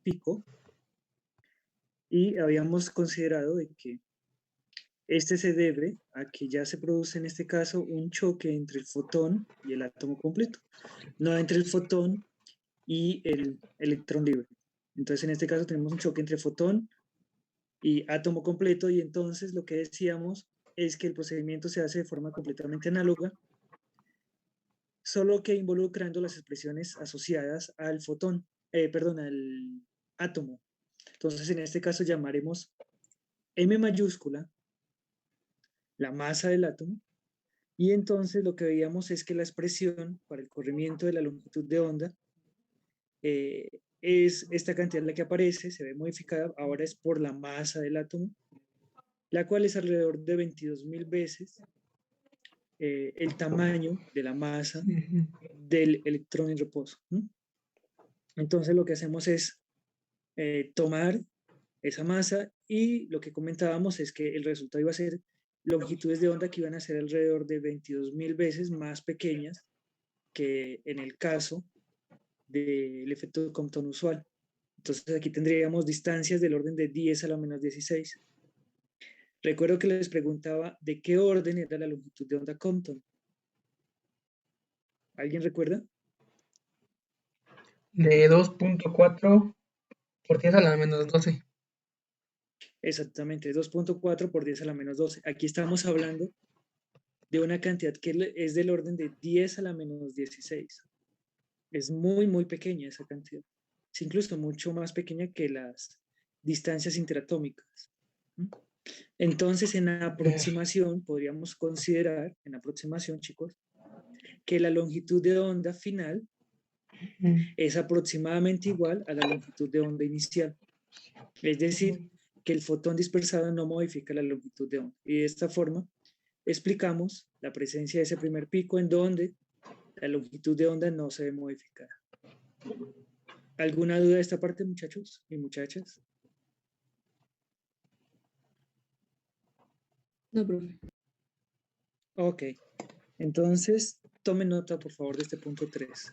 pico y habíamos considerado de que este se debe a que ya se produce en este caso un choque entre el fotón y el átomo completo, no entre el fotón y el electrón libre. Entonces, en este caso tenemos un choque entre fotón y átomo completo y entonces lo que decíamos es que el procedimiento se hace de forma completamente análoga, solo que involucrando las expresiones asociadas al fotón, perdón, al átomo. Entonces, en este caso llamaremos M mayúscula la masa del átomo. Y entonces lo que veíamos es que la expresión para el corrimiento de la longitud de onda es esta cantidad la que aparece, se ve modificada, ahora es por la masa del átomo, la cual es alrededor de 22.000 veces el tamaño de la masa del electrón en reposo. ¿No? Entonces lo que hacemos es tomar esa masa y lo que comentábamos es que el resultado iba a ser longitudes de onda que iban a ser alrededor de 22.000 veces más pequeñas que en el caso del efecto de Compton usual. Entonces aquí tendríamos distancias del orden de 10 a la menos 16. Recuerdo que les preguntaba de qué orden era la longitud de onda Compton. ¿Alguien recuerda? De 2.4 por 10 a la menos 12. Exactamente, 2.4 por 10 a la menos 12. Aquí estamos hablando de una cantidad que es del orden de 10 a la menos 16. Es muy, muy pequeña esa cantidad. Es incluso mucho más pequeña que las distancias interatómicas. Entonces, en la aproximación, podríamos considerar, en aproximación, chicos, que la longitud de onda final es aproximadamente igual a la longitud de onda inicial. Es decir, que el fotón dispersado no modifica la longitud de onda. Y de esta forma explicamos la presencia de ese primer pico en donde la longitud de onda no se ve modificada. ¿Alguna duda de esta parte, muchachos y muchachas? No, profe. Ok, entonces tomen nota, por favor, de este punto 3.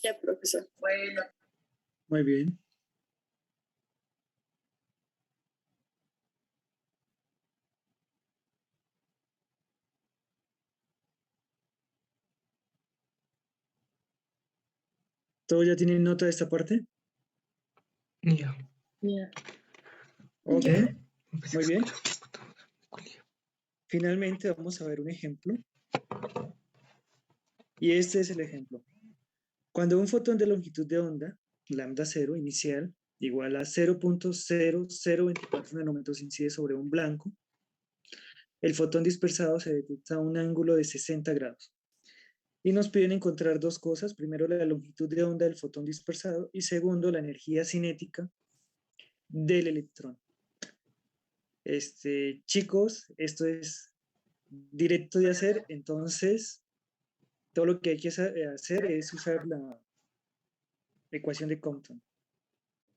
Ya, profesor. Bueno. Muy bien. ¿Todos ya tienen nota de esta parte? Ya. Ya. Ok, ¿Qué? muy bien. Finalmente vamos a ver un ejemplo. Y este es el ejemplo. Cuando un fotón de longitud de onda, lambda 0 inicial, igual a 0.0024 nanómetros incide sobre un blanco, el fotón dispersado se detecta a un ángulo de 60 grados. Y nos piden encontrar dos cosas. Primero, la longitud de onda del fotón dispersado y segundo, la energía cinética del electrón. Chicos, esto es directo de hacer, entonces todo lo que hay que hacer es usar la ecuación de Compton.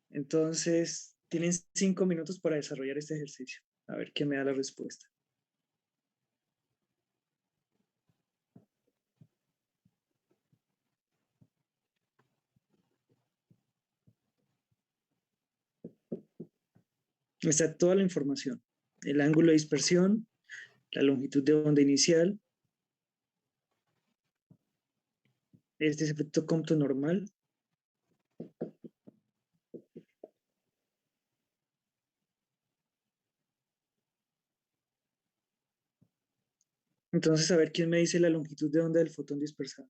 Entonces, tienen 5 minutos para desarrollar este ejercicio. A ver qué me da la respuesta. Está toda la información. El ángulo de dispersión, la longitud de onda inicial, este es efecto Compton normal. Entonces, a ver quién me dice la longitud de onda del fotón dispersado.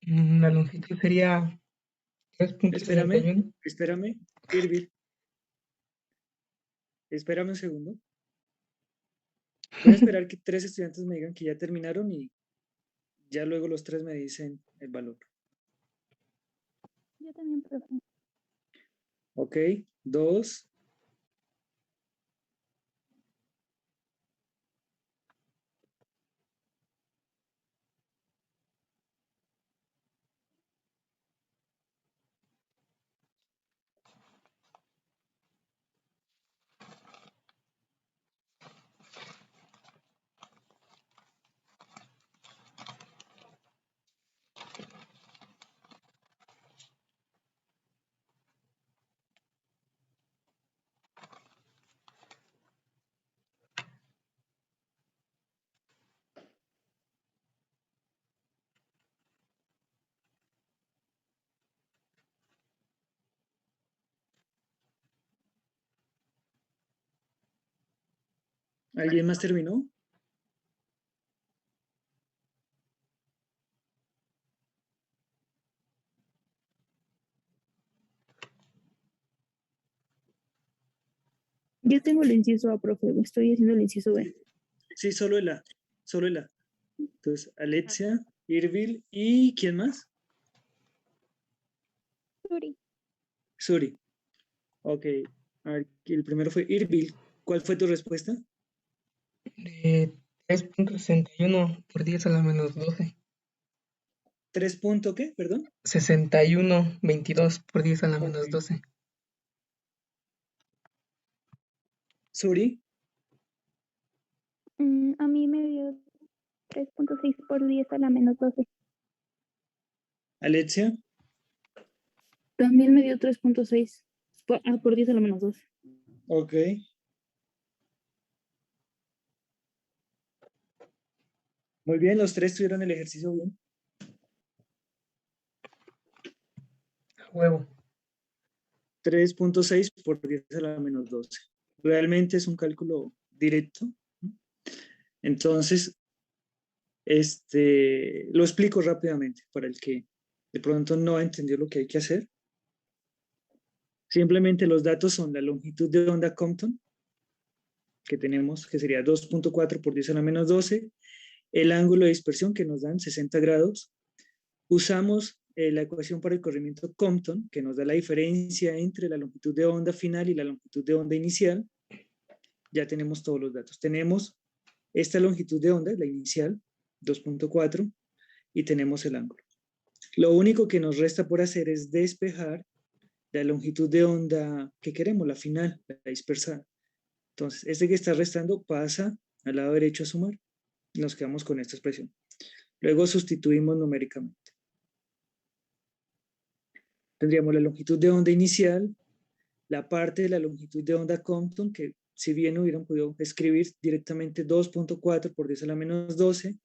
La longitud sería 3.61. Espérame, Irving, espérame un segundo. Voy a esperar que 3 estudiantes me digan que ya terminaron y ya luego los 3 me dicen el valor. Yo también, profe. Ok, 2, ¿Alguien más terminó? Yo tengo el inciso A, profe. Estoy haciendo el inciso B. Sí, solo el A. Solo el A. Entonces, Alexia, Irvil y ¿quién más? Suri. Suri. Ok. A ver, el primero fue Irvil. ¿Cuál fue tu respuesta? De 3.61 por 10 a la menos 12. 3 punto qué, perdón. 61.22 por 10 a la menos Ok. 12. Suri, A mí me dio 3.6 por 10 a la menos 12. Alexia, También me dio 3.6 por 10 a la menos 2. ok. Muy bien, los tres tuvieron el ejercicio bien. A huevo. 3.6 por 10 a la menos 12. Realmente es un cálculo directo. Entonces, lo explico rápidamente para el que de pronto no entendió lo que hay que hacer. Simplemente los datos son la longitud de onda Compton, que tenemos, que sería 2.4 por 10 a la menos 12, el ángulo de dispersión, que nos dan 60 grados. Usamos la ecuación para el corrimiento Compton, que nos da la diferencia entre la longitud de onda final y la longitud de onda inicial. Ya tenemos todos los datos. Tenemos esta longitud de onda, la inicial, 2.4, y tenemos el ángulo. Lo único que nos resta por hacer es despejar la longitud de onda que queremos, la final, la dispersada. Entonces, este que está restando pasa al lado derecho a sumar. Nos quedamos con esta expresión. Luego sustituimos numéricamente. Tendríamos la longitud de onda inicial, la parte de la longitud de onda Compton, que si bien hubieran podido escribir directamente 2.4 por 10 a la menos 12,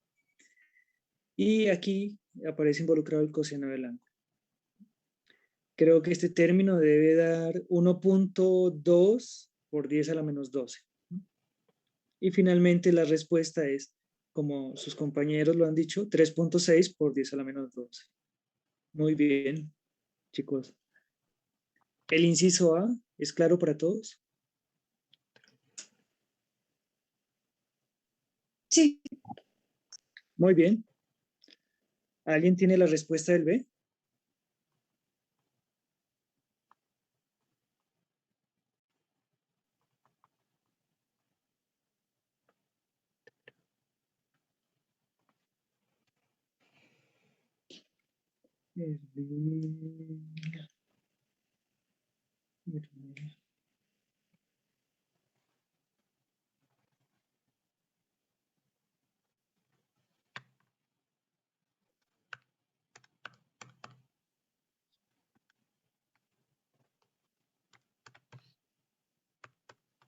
y aquí aparece involucrado el coseno del ángulo. Creo que este término debe dar 1.2 por 10 a la menos 12. Y finalmente la respuesta es, como sus compañeros lo han dicho, 3.6 por 10 a la menos 12. Muy bien, chicos. ¿El inciso A es claro para todos? Sí. Muy bien. ¿Alguien tiene la respuesta del B?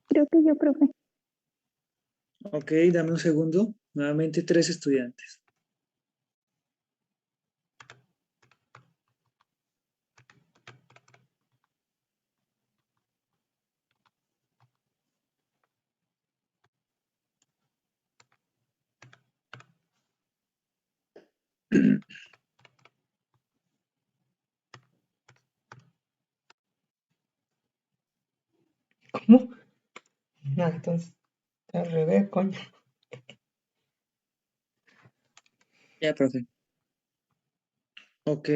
Creo que yo, profe. Ok, dame un segundo. Nuevamente 3 estudiantes. ¿Cómo? No, entonces, al revés, coño. Ya, profe. Ok.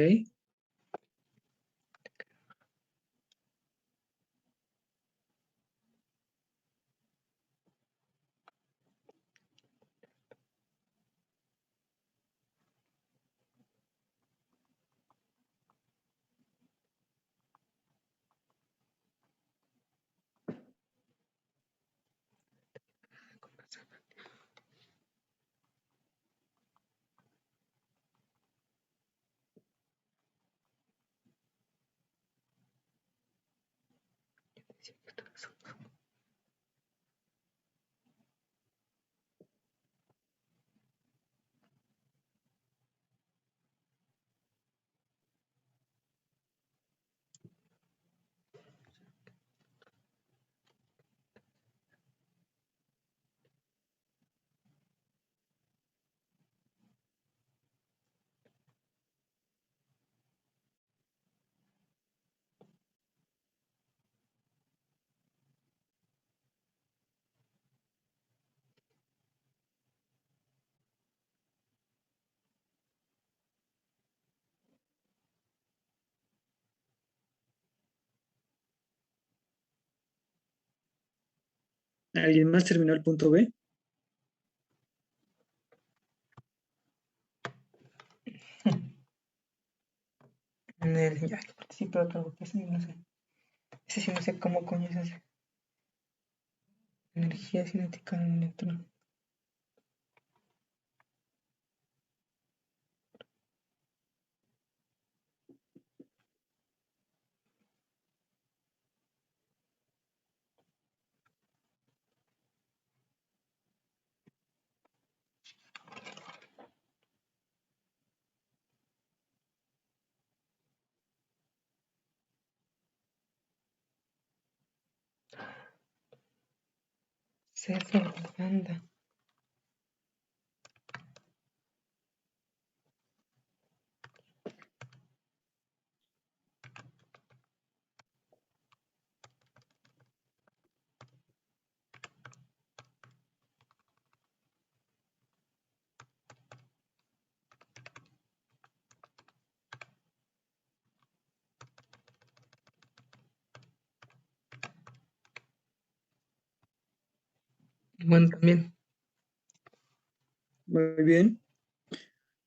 ¿Alguien más terminó el punto B? Energía. Sí, pero otro, ese no sé. Ese sí no sé cómo coño es ese. Energía cinética de un electrón. César Miranda. Bueno, también. Muy bien.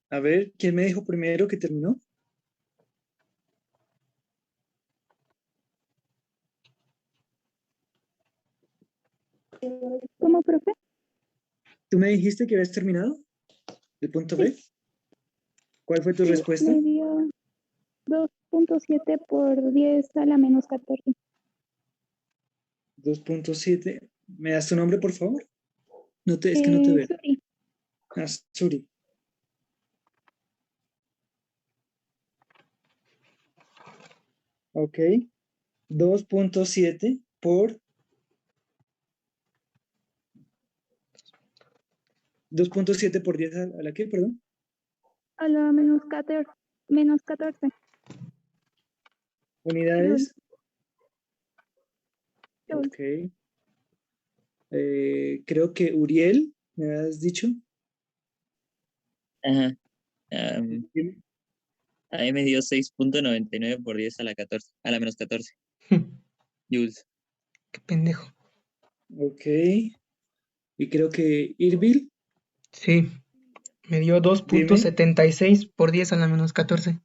A ver, ¿quién me dijo primero que terminó? ¿Cómo, profe? ¿Tú me dijiste que habías terminado el punto B? ¿Cuál fue tu Sí, respuesta? me dio 2.7 por 10 a la menos 14. 2.7. ¿Me das tu nombre, por favor? Es que no te veo. Suri, Ah, Suri. Ok. 2.7 por 2.7 por 10 a la que, perdón. a la menos 14. Menos 14. Joule. Unidades. Joule. Ok. Creo que Uriel, ¿me has dicho? Ajá. A mí me dio 6.99 por 10 a la 14, a la menos 14 joules. Qué pendejo. Ok. Y creo que Irvil, Sí, me dio dime. 2.76 por 10 a la menos 14.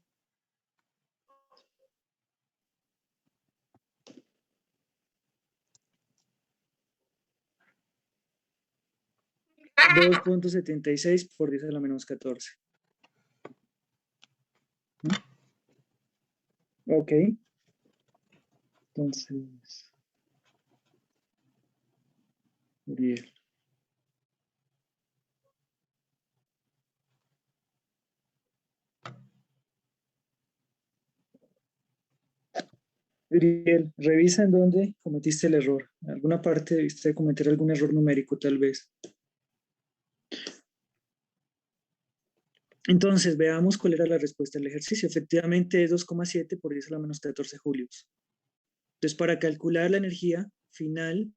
2.76 por 10 a la menos 14. ¿Mm? Ok. Entonces, Uriel. Uriel, revisa en dónde cometiste el error. En alguna parte debiste cometer algún error numérico, tal vez. Entonces, veamos cuál era la respuesta del ejercicio. Efectivamente es 2,7 por 10 a la menos 14 julios. Entonces, para calcular la energía final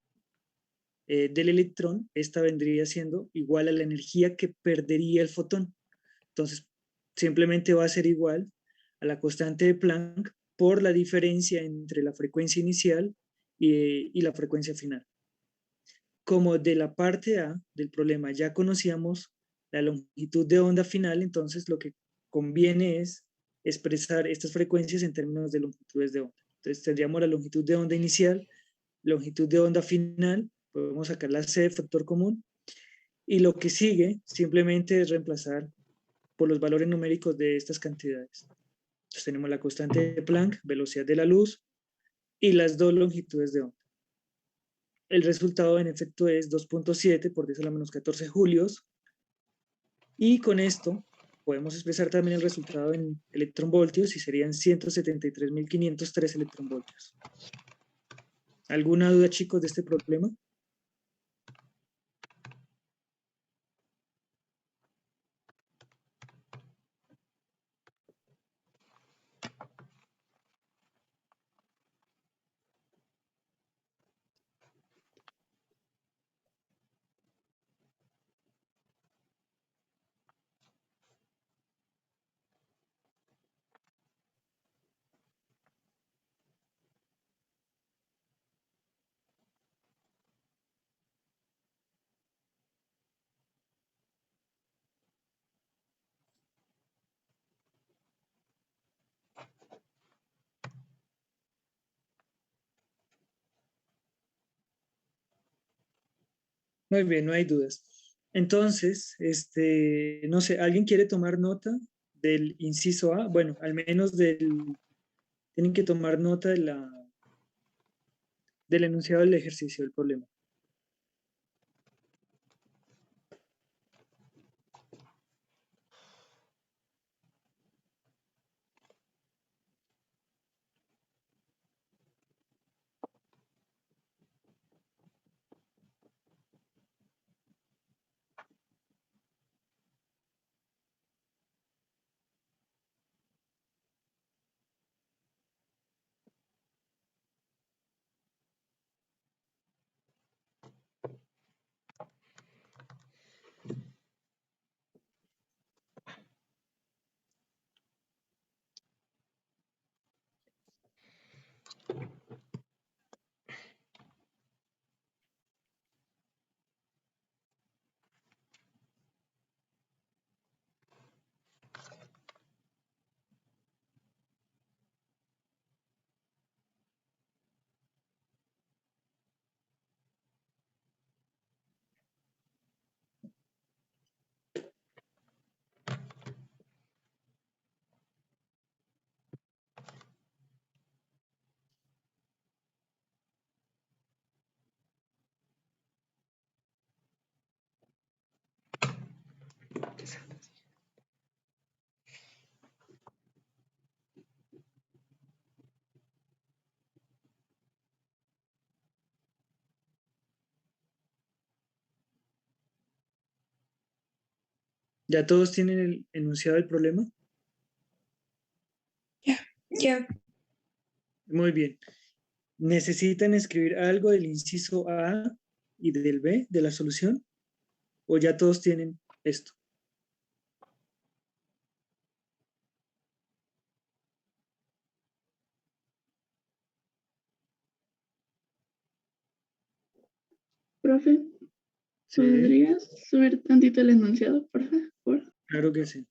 del electrón, esta vendría siendo igual a la energía que perdería el fotón. Entonces, simplemente va a ser igual a la constante de Planck por la diferencia entre la frecuencia inicial y la frecuencia final. Como de la parte A del problema ya conocíamos la longitud de onda final, entonces lo que conviene es expresar estas frecuencias en términos de longitudes de onda. Entonces tendríamos la longitud de onda inicial, longitud de onda final, podemos sacar la C de factor común, y lo que sigue simplemente es reemplazar por los valores numéricos de estas cantidades. Entonces tenemos la constante de Planck, velocidad de la luz, y las dos longitudes de onda. El resultado en efecto es 2.7 por 10 a la menos 14 julios, y con esto podemos expresar también el resultado en electronvoltios y serían 173.503 electronvoltios. ¿Alguna duda, chicos, de este problema? Muy bien, no hay dudas. Entonces, no sé, ¿alguien quiere tomar nota del inciso A? Bueno, al menos tienen que tomar nota del enunciado del ejercicio del problema. ¿Ya todos tienen el enunciado del problema? Ya. Muy bien. ¿Necesitan escribir algo del inciso A y del B de la solución? ¿O ya todos tienen esto? Profe, Sí, ¿podrías subir tantito el enunciado, por favor? claro que sí.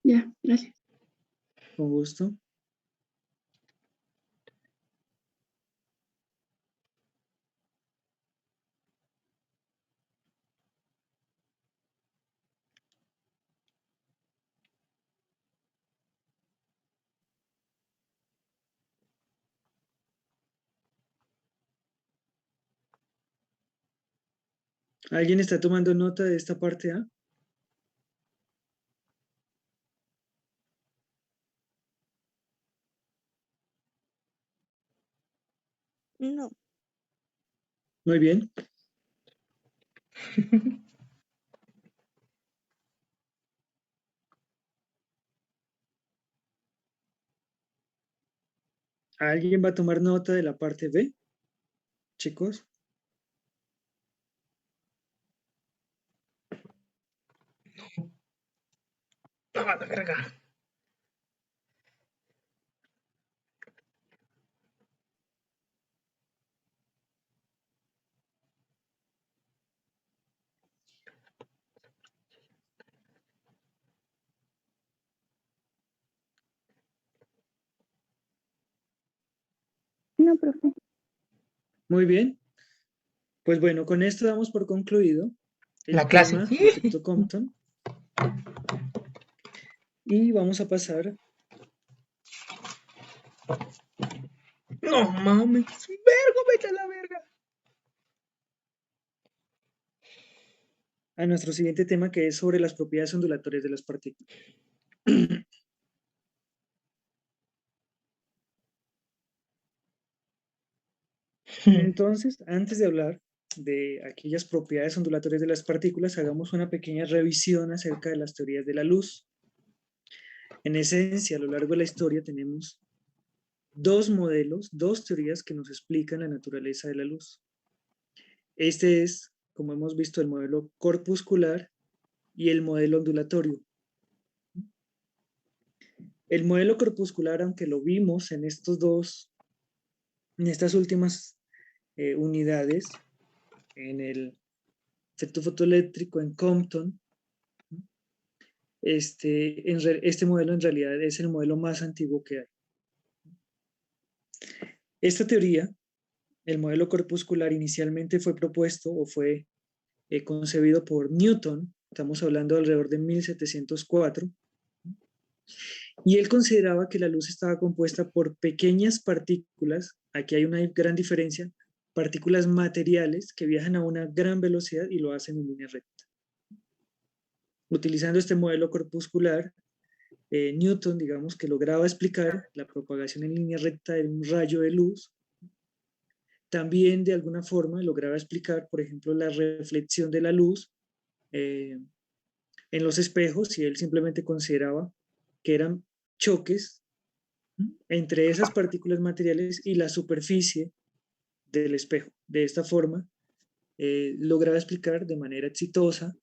Ya, gracias. Con gusto. ¿Alguien está tomando nota de esta parte A? No. Muy bien. ¿Alguien va a tomar nota de la parte B, chicos? No, la verga. No, profe. Muy bien. Pues bueno, con esto damos por concluido La el clase. tema efecto Compton y vamos a pasar No mames, es un vergo, vete a la verga. a nuestro siguiente tema, que es sobre las propiedades ondulatorias de las partículas. Entonces, antes de hablar de aquellas propiedades ondulatorias de las partículas, hagamos una pequeña revisión acerca de las teorías de la luz. En esencia, a lo largo de la historia tenemos dos modelos, dos teorías que nos explican la naturaleza de la luz. Este es, como hemos visto, el modelo corpuscular y el modelo ondulatorio. El modelo corpuscular, aunque lo vimos en estas últimas unidades, en el efecto fotoeléctrico en Compton. Este modelo en realidad es el modelo más antiguo que hay. Esta teoría, el modelo corpuscular, inicialmente fue propuesto o fue concebido por Newton, estamos hablando alrededor de 1704, y él consideraba que la luz estaba compuesta por pequeñas partículas, aquí hay una gran diferencia, partículas materiales que viajan a una gran velocidad y lo hacen en línea recta. Utilizando este modelo corpuscular, Newton, digamos, que lograba explicar la propagación en línea recta de un rayo de luz. También, de alguna forma, lograba explicar, por ejemplo, la reflexión de la luz en los espejos, y él simplemente consideraba que eran choques entre esas partículas materiales y la superficie del espejo. De esta forma, lograba explicar de manera exitosa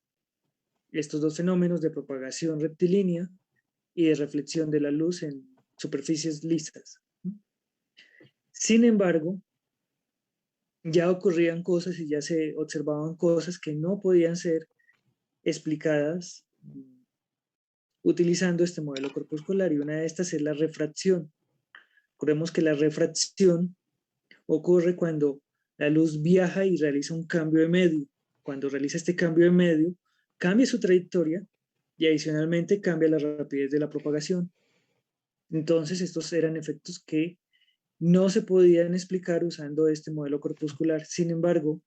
estos dos fenómenos de propagación rectilínea y de reflexión de la luz en superficies lisas. Sin embargo, ya ocurrían cosas y ya se observaban cosas que no podían ser explicadas utilizando este modelo corpuscular, y una de estas es la refracción. Recordemos que la refracción ocurre cuando la luz viaja y realiza un cambio de medio. Cuando realiza este cambio de medio, cambia su trayectoria y adicionalmente cambia la rapidez de la propagación. Entonces, estos eran efectos que no se podían explicar usando este modelo corpuscular. Sin embargo,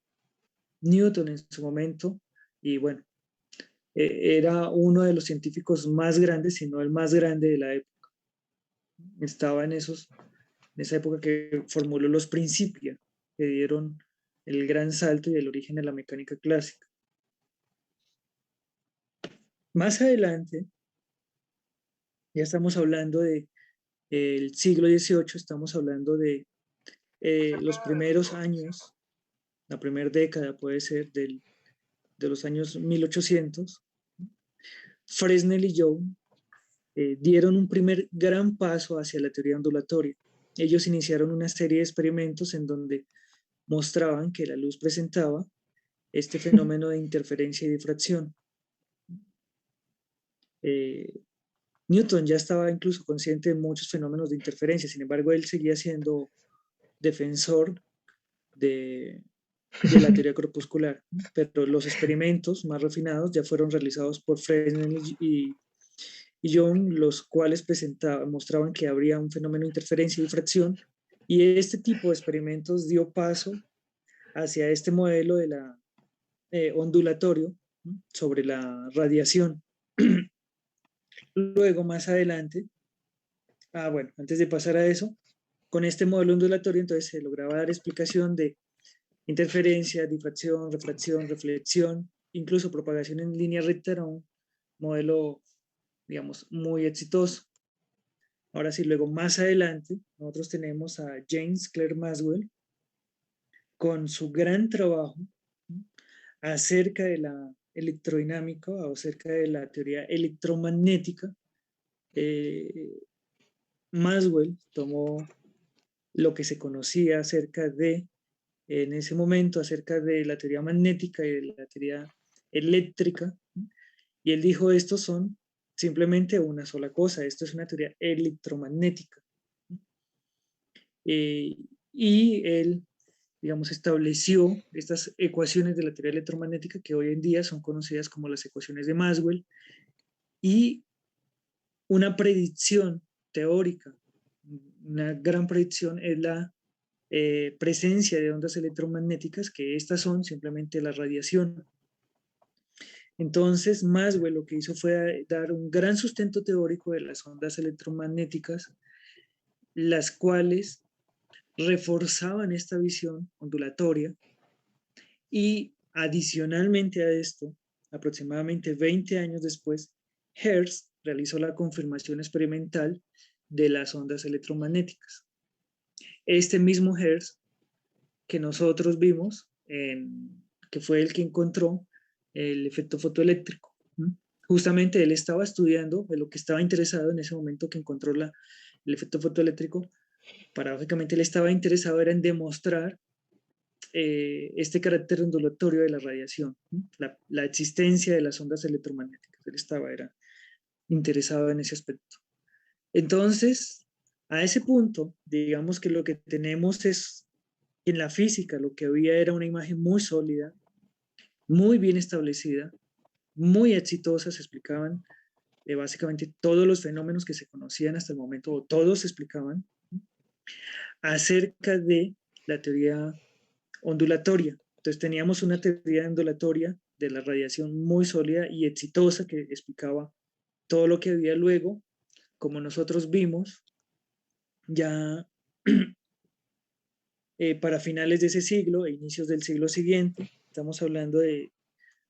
Newton en su momento, y bueno, era uno de los científicos más grandes, si no el más grande de la época. Estaba en esa época que formuló los Principia, que dieron el gran salto y el origen de la mecánica clásica. Más adelante, ya estamos hablando del siglo XVIII, estamos hablando de los primeros años, la primera década puede ser de los años 1800, Fresnel y Young dieron un primer gran paso hacia la teoría ondulatoria. Ellos iniciaron una serie de experimentos en donde mostraban que la luz presentaba este fenómeno de interferencia y difracción. Newton ya estaba incluso consciente de muchos fenómenos de interferencia, sin embargo, él seguía siendo defensor de la teoría corpuscular, pero los experimentos más refinados ya fueron realizados por Fresnel y Young, los cuales mostraban que habría un fenómeno de interferencia y difracción, y este tipo de experimentos dio paso hacia este modelo de la ondulatorio sobre la radiación. Luego, más adelante, bueno, antes de pasar a eso, con este modelo ondulatorio entonces se lograba dar explicación de interferencia, difracción, refracción, reflexión, incluso propagación en línea recta. Era un modelo, digamos, muy exitoso. Ahora sí, luego más adelante, nosotros tenemos a James Clerk Maxwell con su gran trabajo acerca de la electrodinámica o acerca de la teoría electromagnética. Maxwell tomó lo que se conocía acerca de, en ese momento, acerca de la teoría magnética y de la teoría eléctrica, y él dijo, estos son simplemente una sola cosa, esto es una teoría electromagnética. Y él, digamos, estableció estas ecuaciones de la teoría electromagnética que hoy en día son conocidas como las ecuaciones de Maxwell, y una predicción teórica, una gran predicción es la presencia de ondas electromagnéticas, que estas son simplemente la radiación. Entonces, Maxwell lo que hizo fue dar un gran sustento teórico de las ondas electromagnéticas, las cuales reforzaban esta visión ondulatoria, y adicionalmente a esto, aproximadamente 20 años después, Hertz realizó la confirmación experimental de las ondas electromagnéticas. Este mismo Hertz que nosotros vimos, que fue el que encontró el efecto fotoeléctrico. Justamente él estaba estudiando, de lo que estaba interesado en ese momento que encontró el efecto fotoeléctrico, paradójicamente él estaba interesado era en demostrar este carácter ondulatorio de la radiación, la existencia de las ondas electromagnéticas. Él era interesado en ese aspecto. Entonces, a ese punto, digamos que lo que tenemos es, en la física, lo que había era una imagen muy sólida, muy bien establecida, muy exitosa, se explicaban básicamente todos los fenómenos que se conocían hasta el momento, o todos se explicaban, acerca de la teoría ondulatoria. Entonces teníamos una teoría ondulatoria de la radiación muy sólida y exitosa que explicaba todo lo que había luego, como nosotros vimos, ya para finales de ese siglo e inicios del siglo siguiente. Estamos hablando de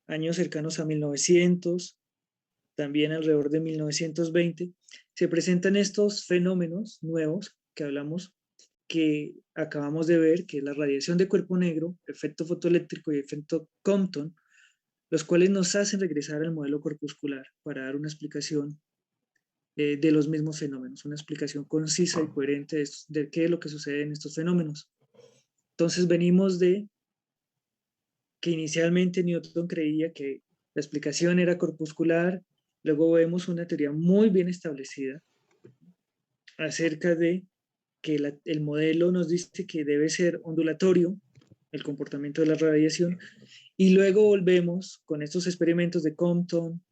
años cercanos a 1900, también alrededor de 1920, se presentan estos fenómenos nuevos que hablamos, que acabamos de ver, que es la radiación de cuerpo negro, efecto fotoeléctrico y efecto Compton, los cuales nos hacen regresar al modelo corpuscular para dar una explicación de los mismos fenómenos, una explicación concisa y coherente de qué es lo que sucede en estos fenómenos. Entonces venimos de que inicialmente Newton creía que la explicación era corpuscular, luego vemos una teoría muy bien establecida acerca de que el modelo nos dice que debe ser ondulatorio, el comportamiento de la radiación, y luego volvemos con estos experimentos de Compton,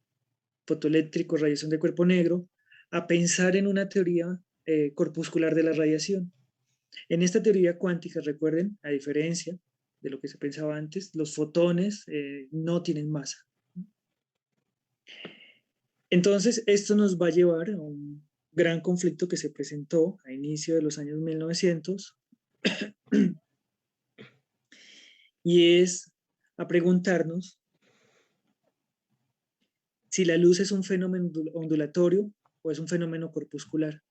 fotoeléctrico, radiación de cuerpo negro, a pensar en una teoría corpuscular de la radiación. En esta teoría cuántica, recuerden, a diferencia de lo que se pensaba antes, los fotones no tienen masa. Entonces, esto nos va a llevar a un gran conflicto que se presentó a inicio de los años 1900 y es a preguntarnos si la luz es un fenómeno ondulatorio o es un fenómeno corpuscular.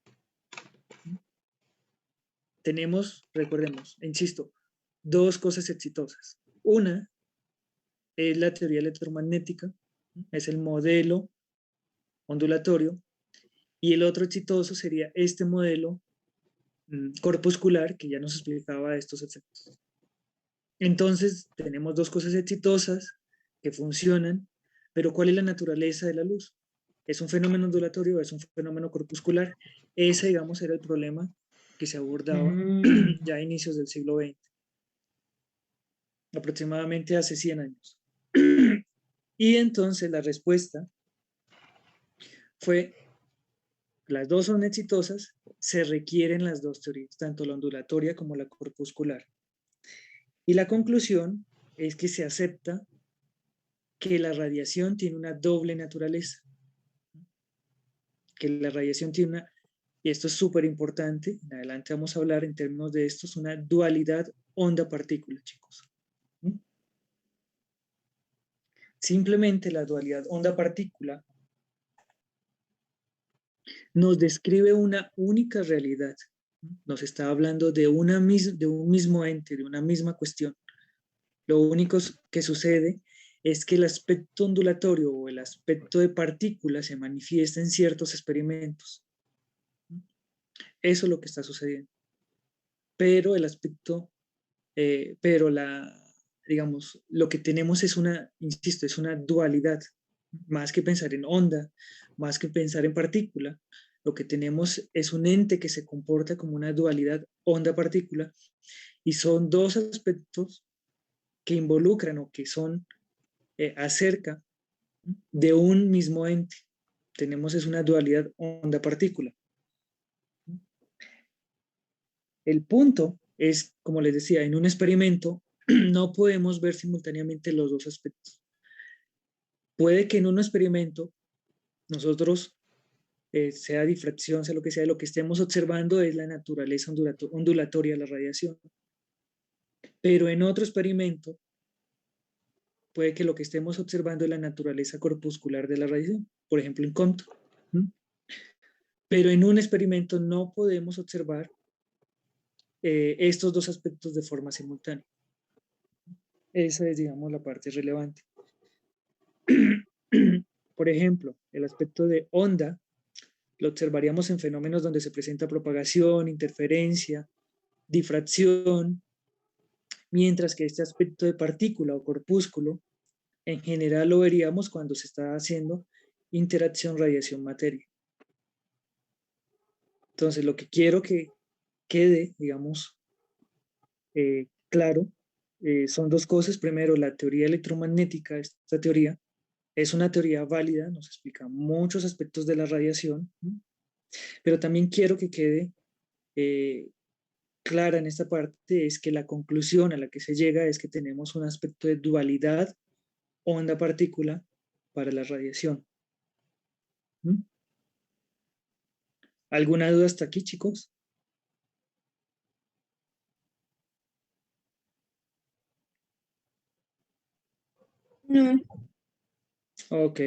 Tenemos, recordemos, insisto, dos cosas exitosas. Una es la teoría electromagnética, es el modelo ondulatorio, y el otro exitoso sería este modelo corpuscular que ya nos explicaba estos efectos. Entonces, tenemos dos cosas exitosas que funcionan, pero ¿cuál es la naturaleza de la luz? ¿Es un fenómeno ondulatorio o es un fenómeno corpuscular? Ese, digamos, era el problema que se abordaba ya a inicios del siglo XX, aproximadamente hace 100 años. Y entonces la respuesta fue, las dos son exitosas, se requieren las dos teorías, tanto la ondulatoria como la corpuscular. Y la conclusión es que se acepta que la radiación tiene una doble naturaleza, que la radiación tiene una, y esto es súper importante, en adelante vamos a hablar en términos de esto, es una dualidad onda-partícula, chicos. Simplemente la dualidad onda-partícula nos describe una única realidad, nos está hablando de un mismo ente, de una misma cuestión. Lo único que sucede es que el aspecto ondulatorio o el aspecto de partícula se manifiesta en ciertos experimentos. Eso es lo que está sucediendo. Pero el aspecto, digamos, lo que tenemos es insisto, es una dualidad. Más que pensar en onda, más que pensar en partícula, lo que tenemos es un ente que se comporta como una dualidad onda-partícula y son dos aspectos que involucran o que son acerca de un mismo ente. Tenemos es una dualidad onda-partícula. El punto es, como les decía, en un experimento no podemos ver simultáneamente los dos aspectos. Puede que en un experimento nosotros, sea difracción, sea lo que sea, lo que estemos observando es la naturaleza ondulatoria de la radiación. Pero en otro experimento puede que lo que estemos observando es la naturaleza corpuscular de la radiación, por ejemplo en Compton. Pero en un experimento no podemos observar estos dos aspectos de forma simultánea. Esa es, digamos, la parte relevante. Por ejemplo, el aspecto de onda lo observaríamos en fenómenos donde se presenta propagación, interferencia, difracción, mientras que este aspecto de partícula o corpúsculo en general lo veríamos cuando se está haciendo interacción radiación-materia. Entonces, lo que quiero que quede, digamos, claro, son dos cosas. Primero, la teoría electromagnética, esta teoría es una teoría válida, nos explica muchos aspectos de la radiación, ¿no? Pero también quiero que quede clara en esta parte, es que la conclusión a la que se llega es que tenemos un aspecto de dualidad onda-partícula para la radiación. ¿Mm? ¿Alguna duda hasta aquí, chicos? No. Ok,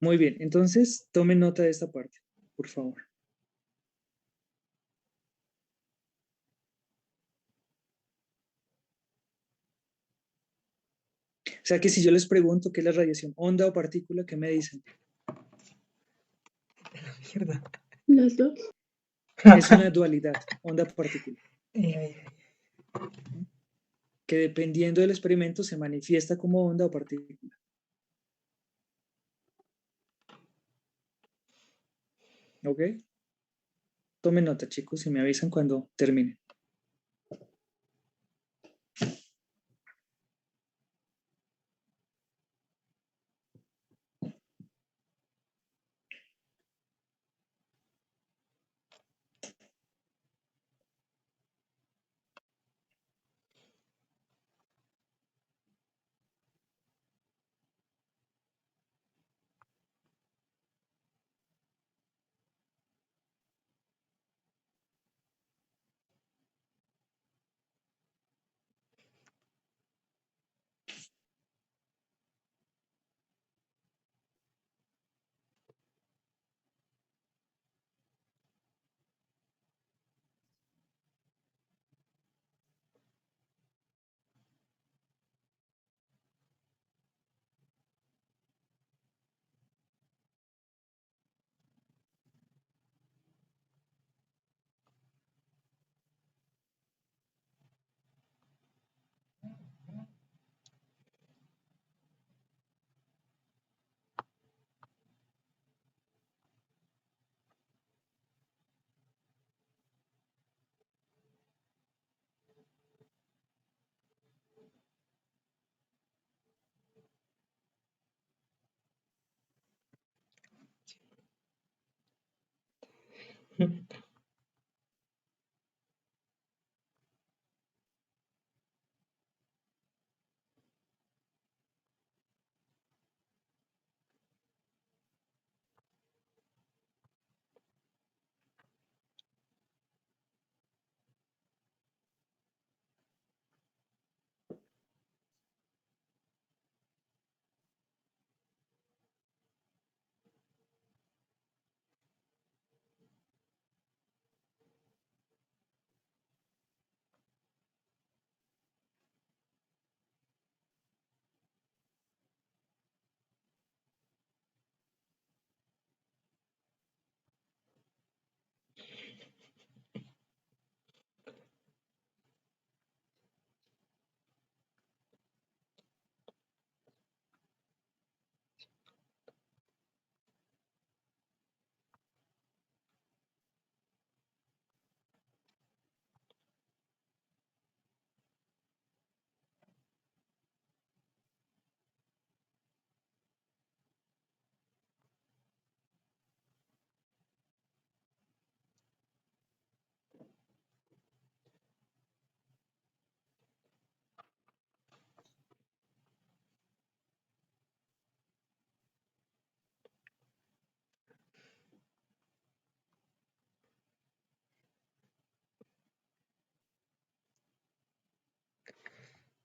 muy bien. Entonces, tomen nota de esta parte, por favor. O sea que si yo les pregunto qué es la radiación, onda o partícula, ¿qué me dicen? La mierda. Las dos. Es una dualidad, onda-partícula, Ay. que dependiendo del experimento se manifiesta como onda o partícula. ¿Ok? Tomen nota, chicos, y me avisan cuando terminen.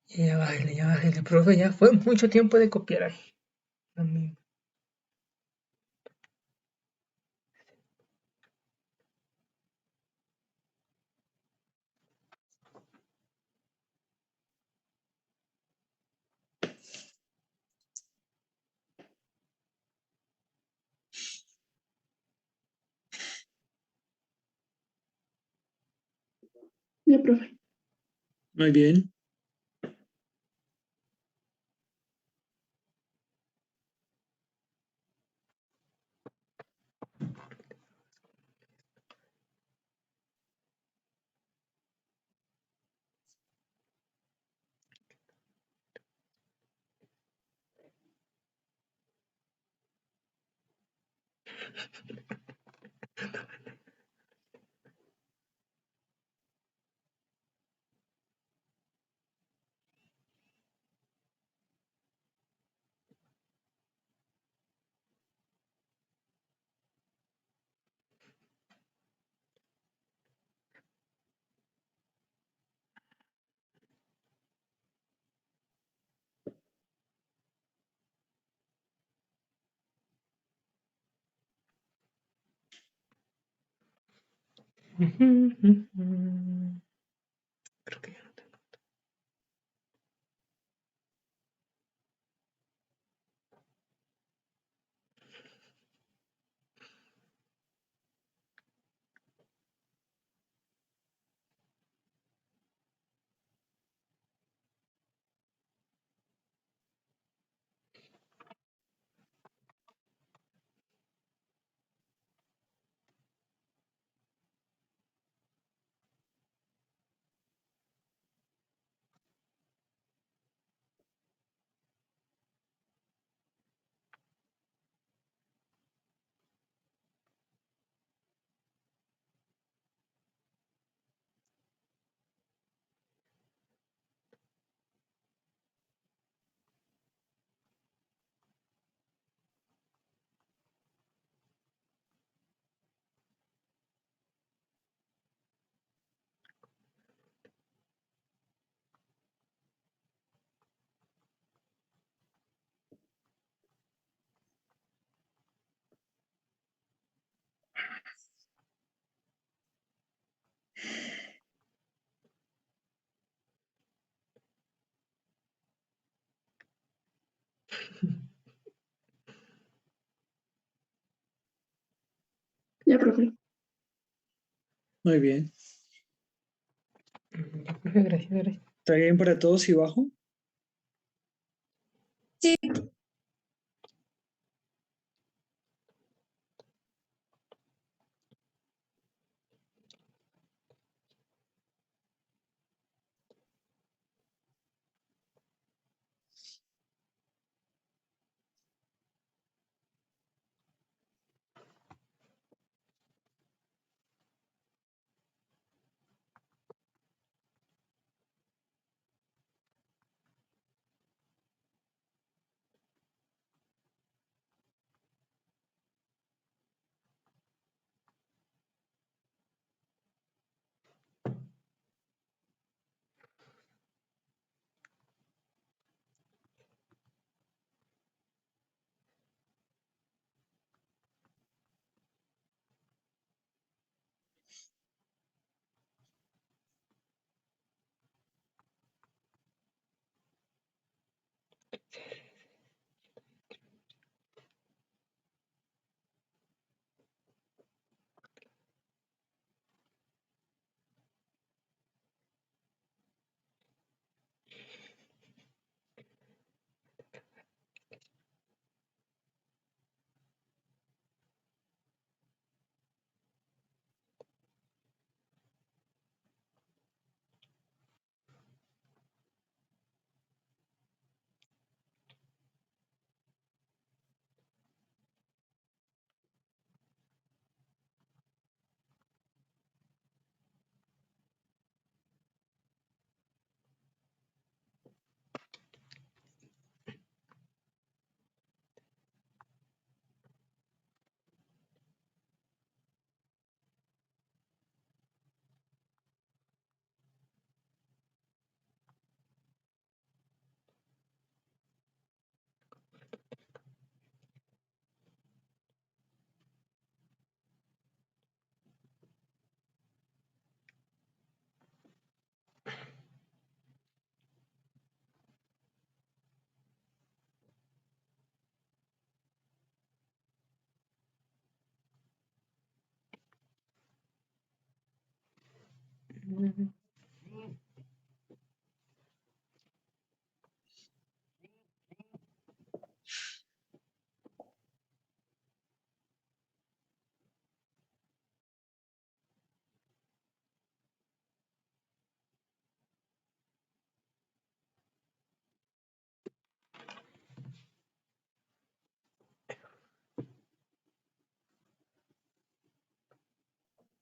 Ya bájale, profe, ya fue mucho tiempo de copiar ahí. Amigo. Ya, profe. Muy bien. Creo que ya no tengo. Ya, profe. Muy bien. Profe, gracias, gracias. ¿Está bien para todos y bajo? Sí.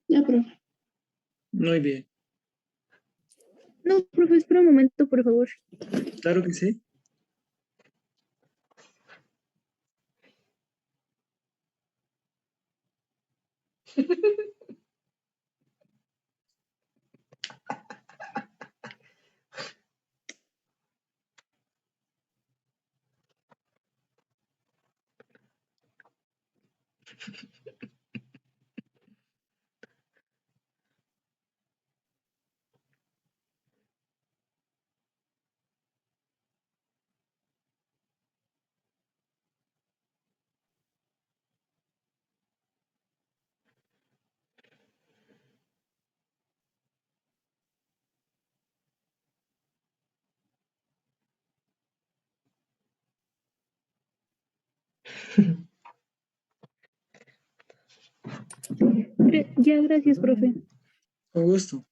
Ya, profe. Muy bien. No, profe, espera un momento, por favor. Claro que sí. Ya, gracias, profe. Con gusto.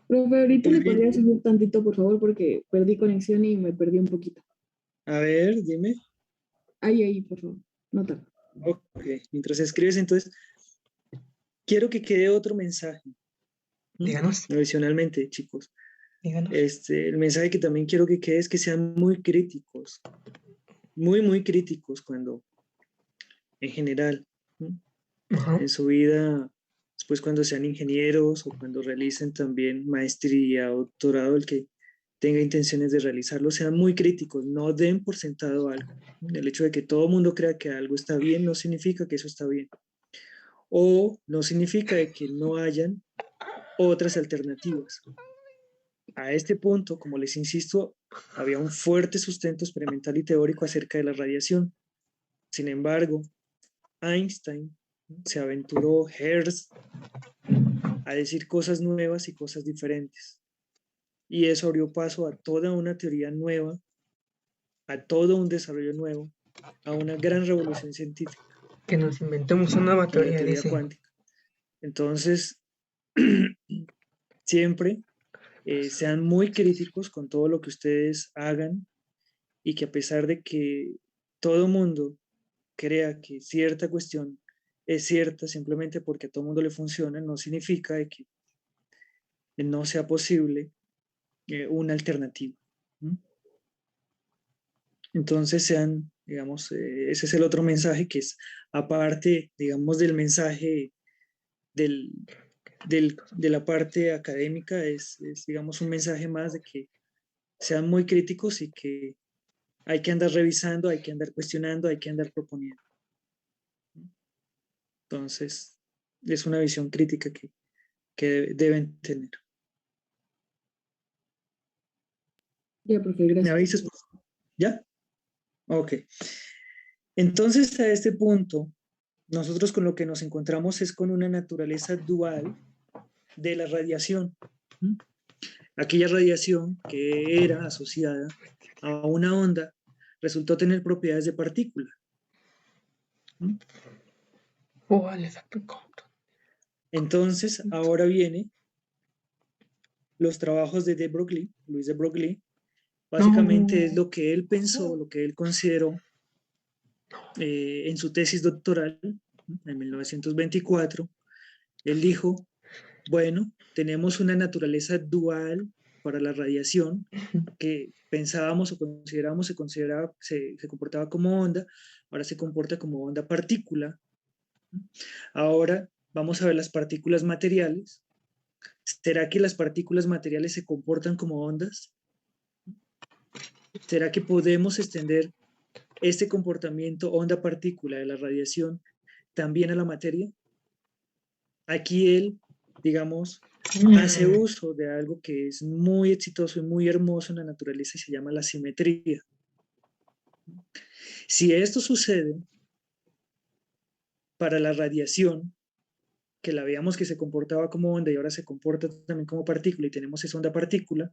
Profe, ahorita Muy me bien. podría subir tantito, por favor, porque perdí conexión y me perdí un poquito. A ver, dime. Ahí, por favor. No tarda. Ok. Mientras escribes, entonces, quiero que quede otro mensaje. Díganos, Adicionalmente, chicos. díganos. El mensaje que también quiero que quede es que sean muy críticos. Muy, muy críticos cuando, en general, ¿no? Ajá. En su vida, después cuando sean ingenieros o cuando realicen también maestría o doctorado, el que tenga intenciones de realizarlo, sean muy críticos, no den por sentado algo. El hecho de que todo el mundo crea que algo está bien no significa que eso está bien. O no significa de que no hayan otras alternativas. A este punto, como les insisto, había un fuerte sustento experimental y teórico acerca de la radiación. Sin embargo, Einstein se aventuró, Hertz, a decir cosas nuevas y cosas diferentes. Y eso abrió paso a toda una teoría nueva, a todo un desarrollo nuevo, a una gran revolución científica, Que nos inventemos una nueva como la teoría, teoría dice. cuántica. Entonces, siempre sean muy críticos con todo lo que ustedes hagan y que a pesar de que todo mundo crea que cierta cuestión es cierta simplemente porque a todo mundo le funciona, no significa de que no sea posible una alternativa. ¿Mm? Entonces sean, digamos, ese es el otro mensaje que es aparte, digamos, del mensaje del, de la parte académica, digamos, un mensaje más de que sean muy críticos y que hay que andar revisando, hay que andar cuestionando, hay que andar proponiendo. Entonces, es una visión crítica que deben tener. Ya, profe, ¿Me gracias. avisas, por favor? ¿Ya? Ok. Entonces, a este punto, nosotros con lo que nos encontramos es con una naturaleza dual de la radiación. ¿Mm? Aquella radiación que era asociada a una onda resultó tener propiedades de partícula. ¿Mm? Oh, vale, exacto. Entonces, ahora vienen los trabajos de Broglie, Luis de Broglie. Básicamente es No. lo que él pensó, lo que él consideró en su tesis doctoral en 1924. Él dijo, bueno, tenemos una naturaleza dual para la radiación que pensábamos o considerábamos se comportaba como onda, ahora se comporta como onda partícula. Ahora vamos a ver las partículas materiales. ¿Será que las partículas materiales se comportan como ondas? ¿Será que podemos extender este comportamiento onda-partícula de la radiación también a la materia? Aquí él, digamos, hace uso de algo que es muy exitoso y muy hermoso en la naturaleza y se llama la simetría. Si esto sucede para la radiación, que la veamos que se comportaba como onda y ahora se comporta también como partícula y tenemos esa onda-partícula,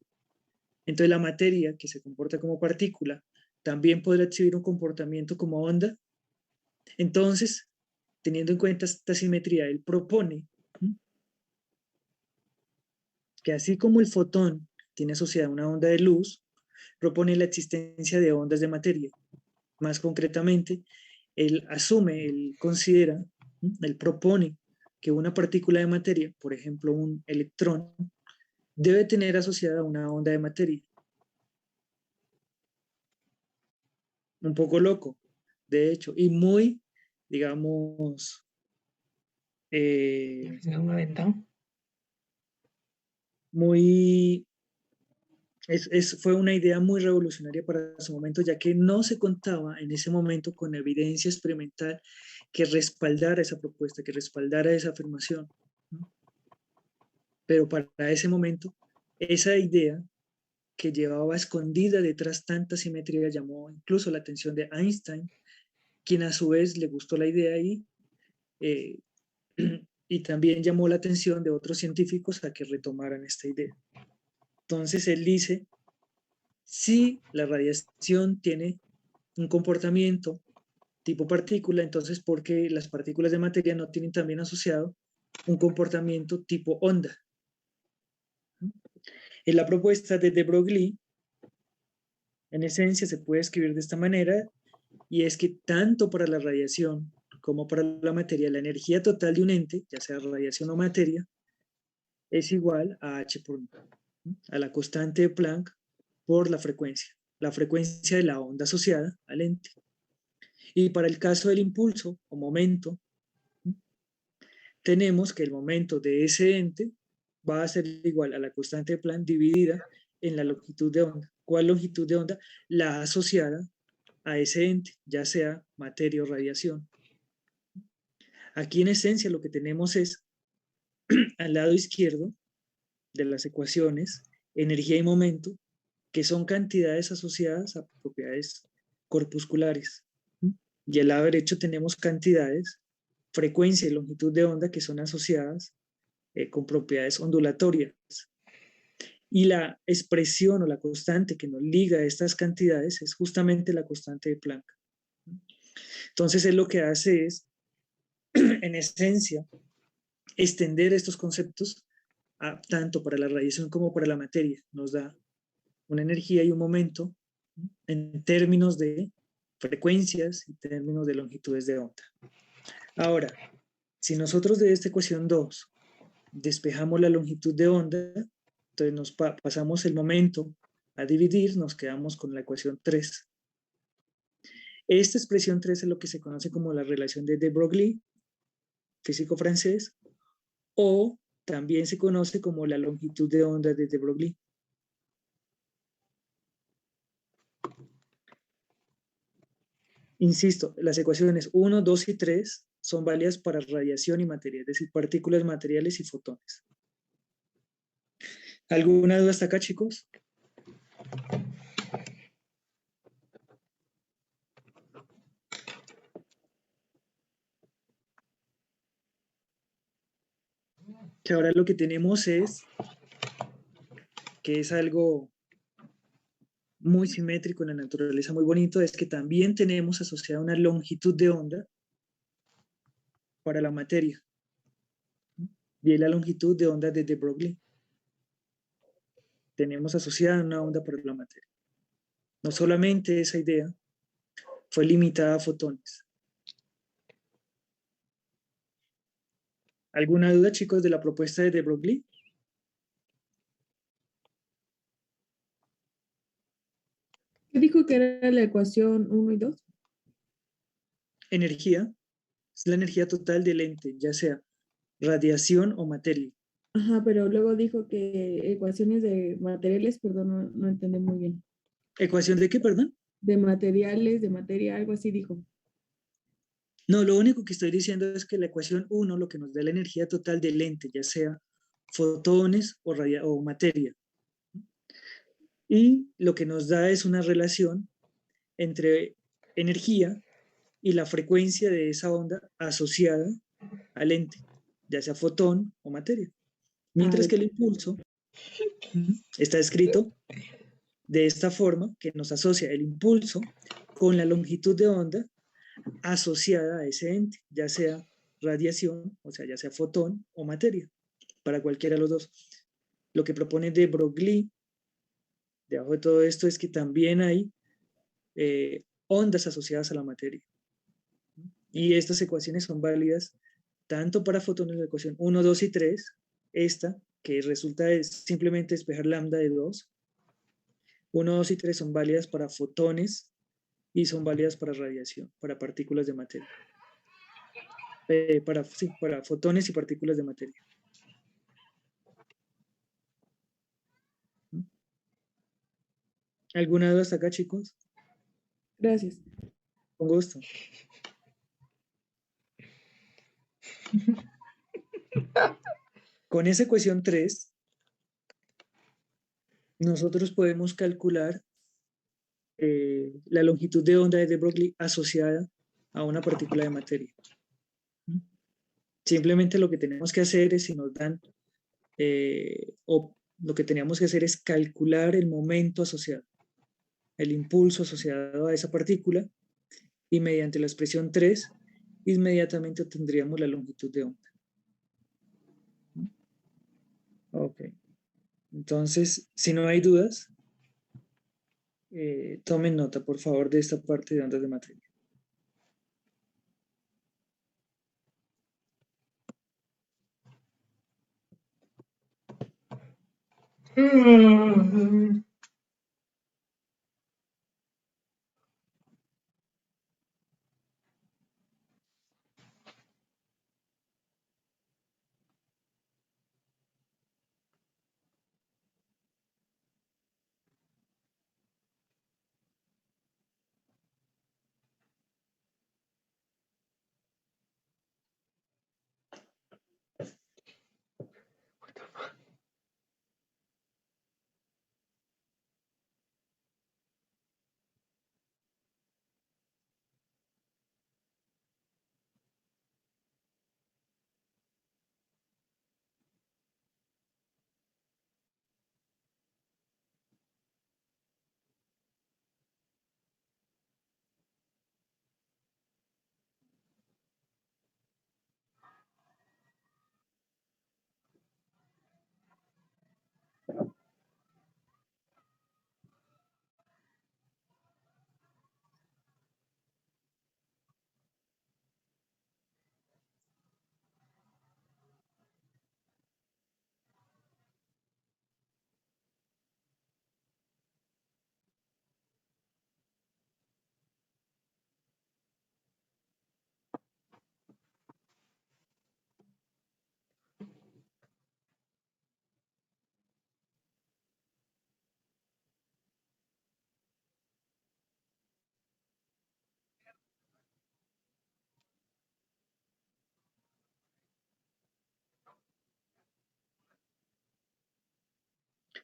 entonces la materia que se comporta como partícula también podrá exhibir un comportamiento como onda. Entonces, teniendo en cuenta esta simetría, él propone que así como el fotón tiene asociada una onda de luz, propone la existencia de ondas de materia. Más concretamente, él considera Él propone que una partícula de materia, por ejemplo un electrón, debe tener asociada una onda de materia. Un poco loco, de hecho, y muy, digamos, muy, fue una idea muy revolucionaria para su momento, ya que no se contaba en ese momento con evidencia experimental que respaldara esa propuesta, que respaldara esa afirmación. ¿No? Pero para ese momento, esa idea que llevaba escondida detrás tanta simetría llamó incluso la atención de Einstein, quien a su vez le gustó la idea eh, y también llamó la atención de otros científicos a que retomaran esta idea. Entonces él dice, si la radiación tiene un comportamiento tipo partícula, entonces ¿por qué las partículas de materia no tienen también asociado un comportamiento tipo onda? En la propuesta de de Broglie, en esencia se puede escribir de esta manera, y es que tanto para la radiación como para la materia, la energía total de un ente, ya sea radiación o materia, es igual a h por nu, a la constante de Planck por la frecuencia de la onda asociada al ente. Y para el caso del impulso o momento, tenemos que el momento de ese ente va a ser igual a la constante de Planck dividida en la longitud de onda. ¿Cuál longitud de onda? La asociada a ese ente, ya sea materia o radiación. Aquí en esencia lo que tenemos es al lado izquierdo de las ecuaciones energía y momento, que son cantidades asociadas a propiedades corpusculares. Y al lado derecho tenemos cantidades, frecuencia y longitud de onda, que son asociadas con propiedades ondulatorias. Y la expresión o la constante que nos liga a estas cantidades es justamente la constante de Planck. Entonces él lo que hace es, en esencia, extender estos conceptos tanto para la radiación como para la materia. Nos da una energía y un momento en términos de frecuencias y términos de longitudes de onda. Ahora, si nosotros de esta ecuación 2 despejamos la longitud de onda, entonces nos pasamos el momento a dividir, nos quedamos con la ecuación 3. Esta expresión 3 es lo que se conoce como la relación de de Broglie, físico francés, o también se conoce como la longitud de onda de de Broglie. Insisto, las ecuaciones 1, 2 y 3 son válidas para radiación y materia, es decir, partículas materiales y fotones. ¿Alguna duda hasta acá, chicos? Que ahora lo que tenemos es que es algo muy simétrico en la naturaleza, muy bonito, es que también tenemos asociada una longitud de onda para la materia. Y es la longitud de onda de de Broglie. Tenemos asociada una onda para la materia. No solamente esa idea fue limitada a fotones. ¿Alguna duda, chicos, de la propuesta de de Broglie? ¿Qué dijo que era la ecuación 1 y 2? Energía es la energía total del ente, ya sea radiación o materia. Ajá, pero luego dijo que ecuaciones de materiales, perdón, no entendí muy bien. ¿Ecuación de qué, perdón? De materiales, de materia, algo así dijo. No, lo único que estoy diciendo es que la ecuación 1 lo que nos da la energía total del ente, ya sea fotones o materia. Y lo que nos da es una relación entre energía y la frecuencia de esa onda asociada al ente, ya sea fotón o materia. Mientras que el impulso está escrito de esta forma, que nos asocia el impulso con la longitud de onda asociada a ese ente, ya sea radiación, o sea, ya sea fotón o materia, para cualquiera de los dos. Lo que propone de Broglie, debajo de todo esto, es que también hay ondas asociadas a la materia. Y estas ecuaciones son válidas tanto para fotones de la ecuación 1, 2 y 3, esta, que resulta de simplemente despejar lambda de 2, 1, 2 y 3 son válidas para fotones y son válidas para radiación, para partículas de materia. Para fotones y partículas de materia. ¿Alguna duda hasta acá, chicos? Gracias. Con gusto. Con esa ecuación 3, nosotros podemos calcular la longitud de onda de Broglie asociada a una partícula de materia. Simplemente lo que tenemos que hacer es, si nos dan, o lo que teníamos que hacer es calcular el momento asociado, el impulso asociado a esa partícula, y mediante la expresión 3, inmediatamente obtendríamos la longitud de onda. Ok. Entonces, si no hay dudas, tomen nota, por favor, de esta parte de ondas de materia.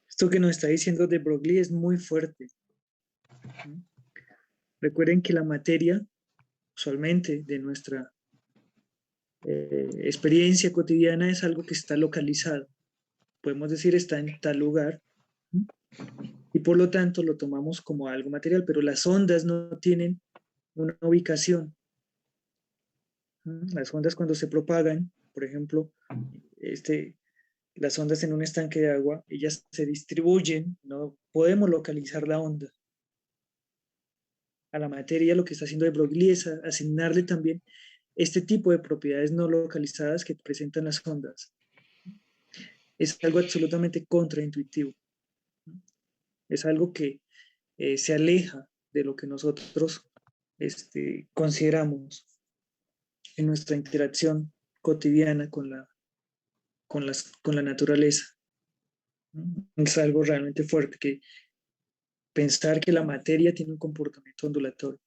Esto que nos está diciendo de Broglie es muy fuerte. Recuerden que la materia, usualmente de nuestra experiencia cotidiana, es algo que está localizado. Podemos decir está en tal lugar, y por lo tanto lo tomamos como algo material, pero las ondas no tienen una ubicación. Las ondas, cuando se propagan, por ejemplo, las ondas en un estanque de agua, ellas se distribuyen, no podemos localizar la onda. A la materia lo que está haciendo de Broglie es asignarle también este tipo de propiedades no localizadas que presentan las ondas. Es algo absolutamente contraintuitivo. Es algo que se aleja de lo que nosotros consideramos en nuestra interacción cotidiana con la naturaleza. Es algo realmente fuerte, que pensar que la materia tiene un comportamiento ondulatorio.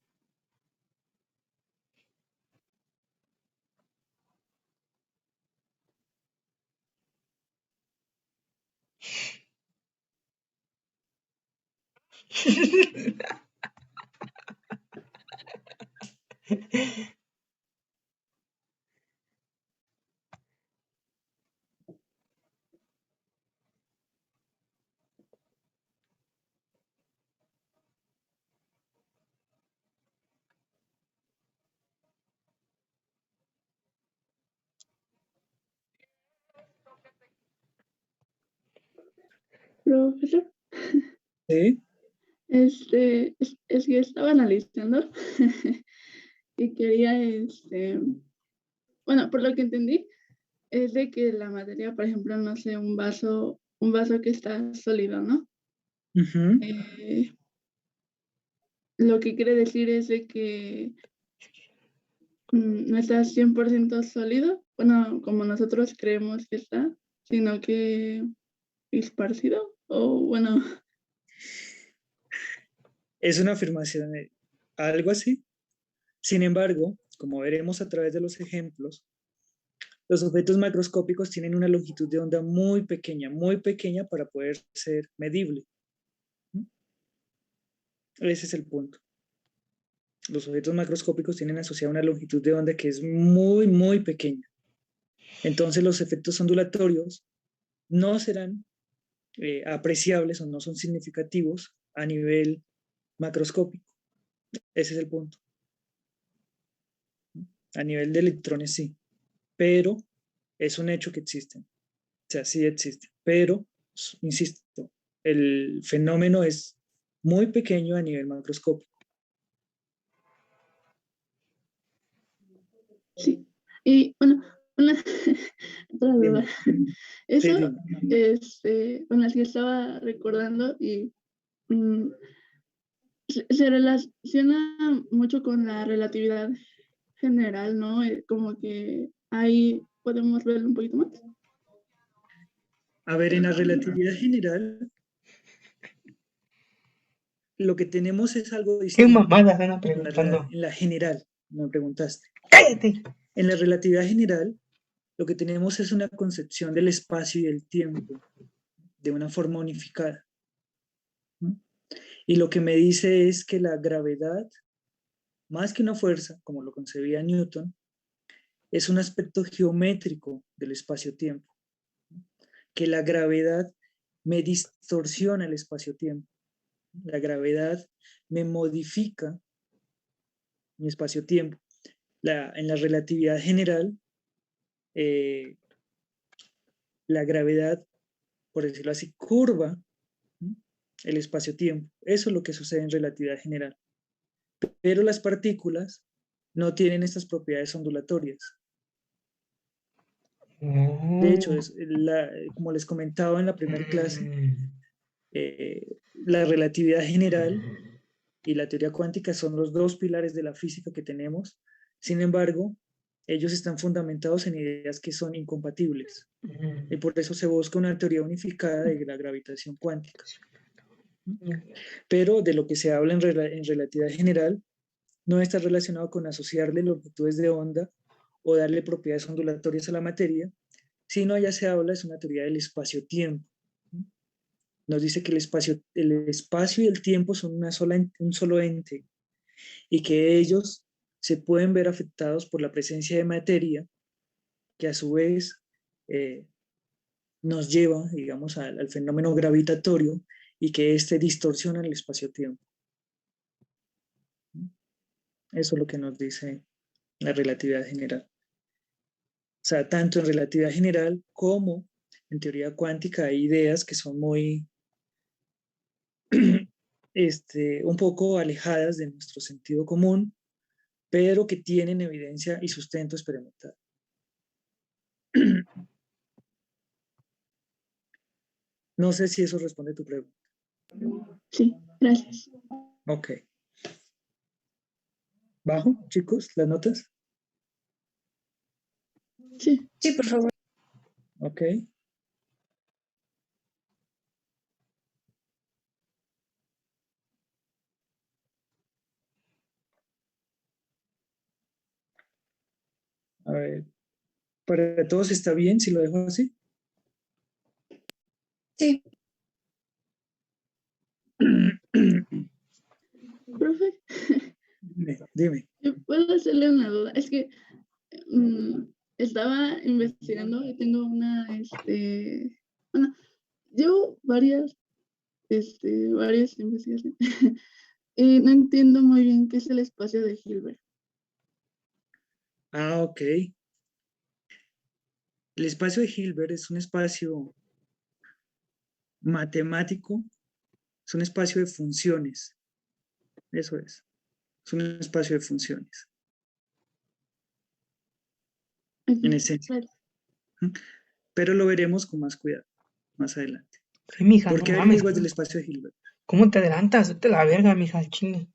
Profesor, ¿Sí? es que estaba analizando y quería bueno, por lo que entendí, es de que la materia, por ejemplo, no sé, un vaso que está sólido, ¿no? Ujú. Lo que quiere decir es de que no está 100% sólido, bueno, como nosotros creemos que está, sino que esparcido, o bueno, Es una afirmación, algo así. Sin embargo, como veremos a través de los ejemplos, los objetos macroscópicos tienen una longitud de onda muy pequeña para poder ser medible. ¿Mm? Ese es el punto. Los objetos macroscópicos tienen asociada una longitud de onda que es muy pequeña. Entonces los efectos ondulatorios no serán apreciables o no son significativos a nivel macroscópico. Ese es el punto. A nivel de electrones sí, pero es un hecho que existen. O sea, sí existen, pero, insisto, el fenómeno es muy pequeño a nivel macroscópico. sí. Y bueno, una otra duda. Dime. Sí, Eso, dime. bueno, es que estaba recordando y mm, se relaciona mucho con la relatividad general, ¿no? Como que ahí podemos verlo un poquito más. A ver, en la relatividad general, lo que tenemos es algo ¿Qué distinto. mamadas van En preguntando? la general, me preguntaste. ¡Cállate! En la relatividad general, lo que tenemos es una concepción del espacio y del tiempo de una forma unificada. ¿Mm? Y lo que me dice es que la gravedad, más que una fuerza, como lo concebía Newton, es un aspecto geométrico del espacio-tiempo. Que la gravedad me distorsiona el espacio-tiempo. La gravedad me modifica mi espacio-tiempo. En la relatividad general, eh, la gravedad, por decirlo así, curva el espacio-tiempo. Eso es lo que sucede en relatividad general. Pero las partículas no tienen estas propiedades ondulatorias. De hecho, como les comentaba en la primera clase, la relatividad general y la teoría cuántica son los dos pilares de la física que tenemos. Sin embargo, ellos están fundamentados en ideas que son incompatibles. Y por eso se busca una teoría unificada de la gravitación cuántica. Pero de lo que se habla en relatividad general no está relacionado con asociarle longitudes de onda o darle propiedades ondulatorias a la materia, sino ya se habla, es una teoría del espacio-tiempo. Nos dice que el espacio y el tiempo son un solo ente y que ellos se pueden ver afectados por la presencia de materia que a su vez nos lleva, digamos, al fenómeno gravitatorio y que éste distorsiona el espacio-tiempo. Eso es lo que nos dice la relatividad general. O sea, tanto en relatividad general como en teoría cuántica hay ideas que son muy, un poco alejadas de nuestro sentido común, pero que tienen evidencia y sustento experimental. No sé si eso responde a tu pregunta. Sí, gracias. Ok. ¿Bajo, chicos, las notas? Sí. Sí, por favor. Ok. A ver, ¿para todos está bien si lo dejo así? Sí. Profe, Dime. ¿puedo hacerle una duda? Es que estaba investigando y tengo bueno, llevo varias investigaciones y no entiendo muy bien qué es el espacio de Hilbert. Ah, ok. El espacio de Hilbert es un espacio matemático, es un espacio de funciones. Eso es un espacio de funciones. en esencia. Pero lo veremos con más cuidado más adelante. Sí, mija, ¿Por no qué mames. averiguas del espacio de Hilbert? ¿Cómo te adelantas? Vete a la verga, mija, al chile.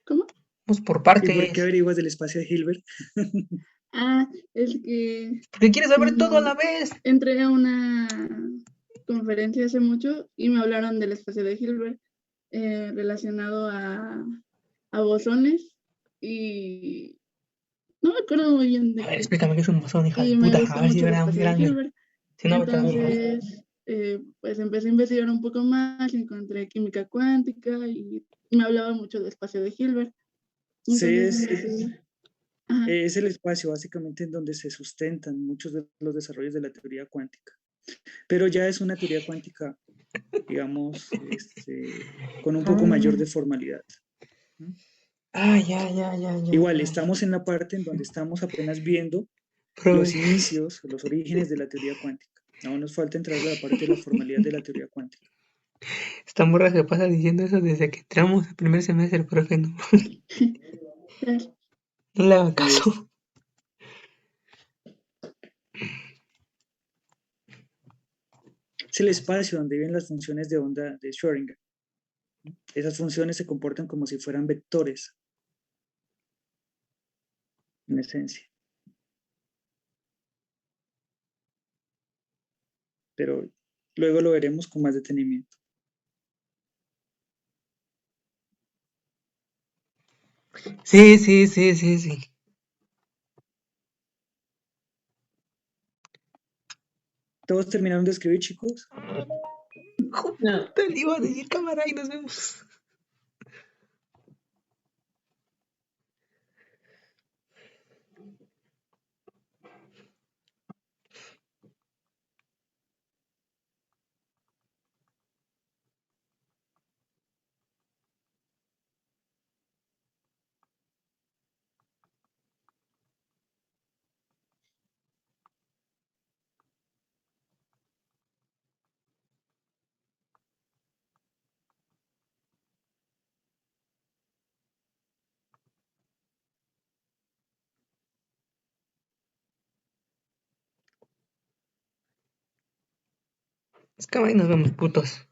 ¿Cómo? Vamos por ¿Y por partes. qué averiguas del espacio de Hilbert? Ah, es que Porque quieres saber todo a no, la vez. entré a una conferencia hace mucho y me hablaron del espacio de Hilbert relacionado a bosones y no me acuerdo muy bien de A ver, qué. explícame qué es un bosón, hija de Y me puta. gustó A ver si mucho el era muy espacio de grande. Hilbert. Si no, vete a la verga. Entonces, pues empecé a investigar un poco más, encontré química cuántica y me hablaba mucho del espacio de Hilbert. Sí, Entonces, ajá, es el espacio básicamente en donde se sustentan muchos de los desarrollos de la teoría cuántica. Pero ya es una teoría cuántica, digamos, con un poco mayor de formalidad. ¿No? Ah, ya. Igual, estamos en la parte en donde estamos apenas viendo los inicios, los orígenes de la teoría cuántica. Aún nos falta entrar a la parte de la formalidad de la teoría cuántica. Esta morra se pasa diciendo eso desde que entramos al primer semestre, profe. No, claro. no le haga caso. Es el espacio donde viven las funciones de onda de Schrödinger. Esas funciones se comportan como si fueran vectores, en esencia. Pero luego lo veremos con más detenimiento. Sí. ¿Todos terminaron de escribir, chicos? Joder, te iba a decir cámara y nos vemos. Es cámara y nos vemos, putos.